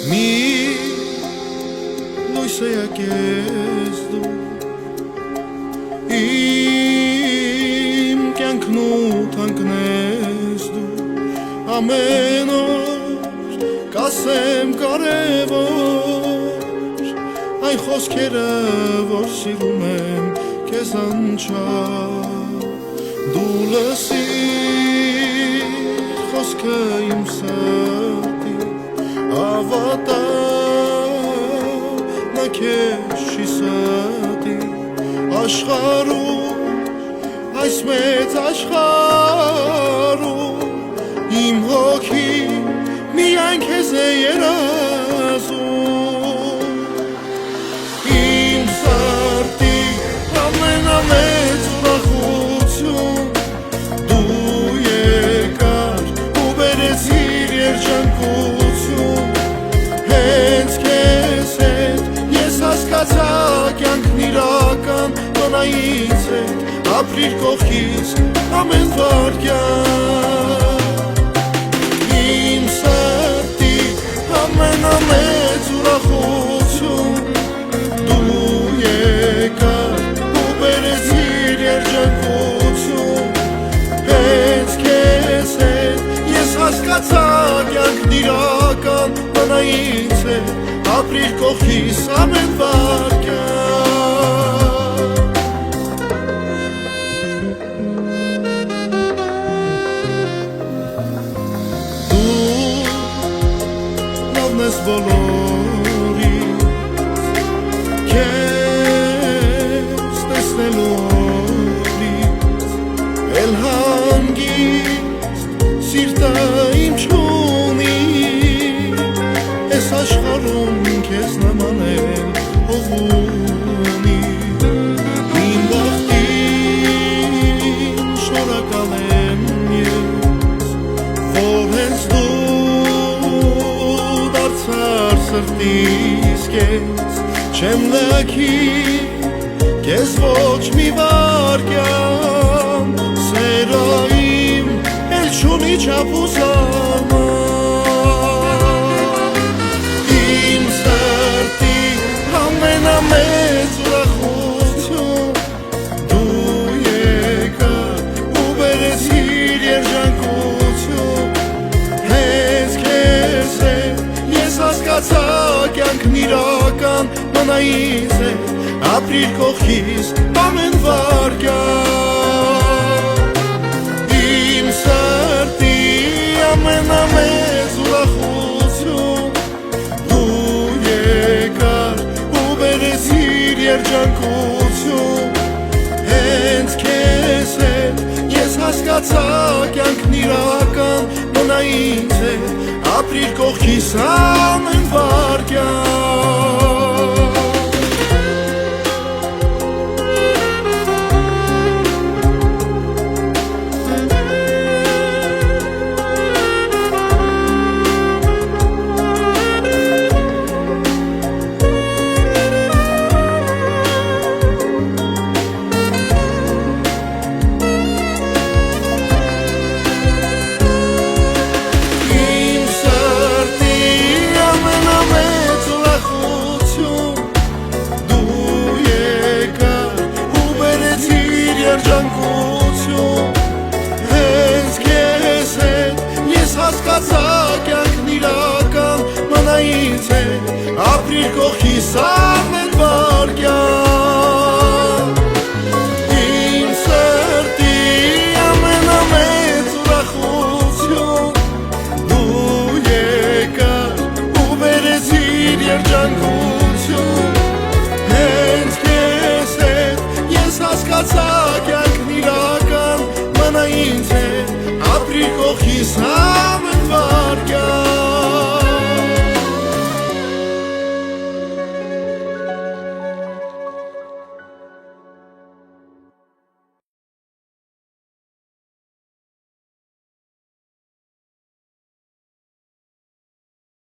Մի լույս է եկես դու իմ կյանքն ու թանկնես դու ամեն օր կասեմ կարևոր այն խոսքերը որ սիրում եմ քեզ անչափ դու լսիր խոսքը իմ սրտի Avata na keşisati aşkaru aysmet aşkaru imhoki miyan keze yerazu im sarti amen amet urakhutsun du yekar u berezir yerjanku Կյանքն իրական տնայից է ապրիր կողքից ամեն վարքյան Իմ սրտի ամենամեծ ուրախություն դու եկար ու բերեցիր երջանկություն Հենց քեզ հետ ես հասկացա կյանքն իրական տնայից է ապրիր կողքից ամեն վարքյան Ես բոլորից քեզ տեսնելուց էլ հանգիստ սիրտը իմ չունի ես աշխարհում քեզ նման էլ ով ունի իմ բախտին շնորհակալ եմ ես որ հենց դու Սրտիս կեզ չեմ լքի կեզ ոչ մի վարկյան սերա իմ էլ չունի չափ ու սահման իմ սրտի ամենամեծ ուրախություն դու եկար ու բերեցիր երջանկություն հենց քեզ հետ Հասկացա կյանքն իրական մնայից է ապրիր կողքից ամեն վարքյան Իմ սրտի ամենամեծ ուրախություն դու եկար ու բերեցիր երջանկություն հենց քեզ հետ ես հասկացա կյանքն իրական մնայից է ապրիր կողքից ամեն վարքյան Հասկացա կյանքն իրական մնայից է ապրիր կողքիս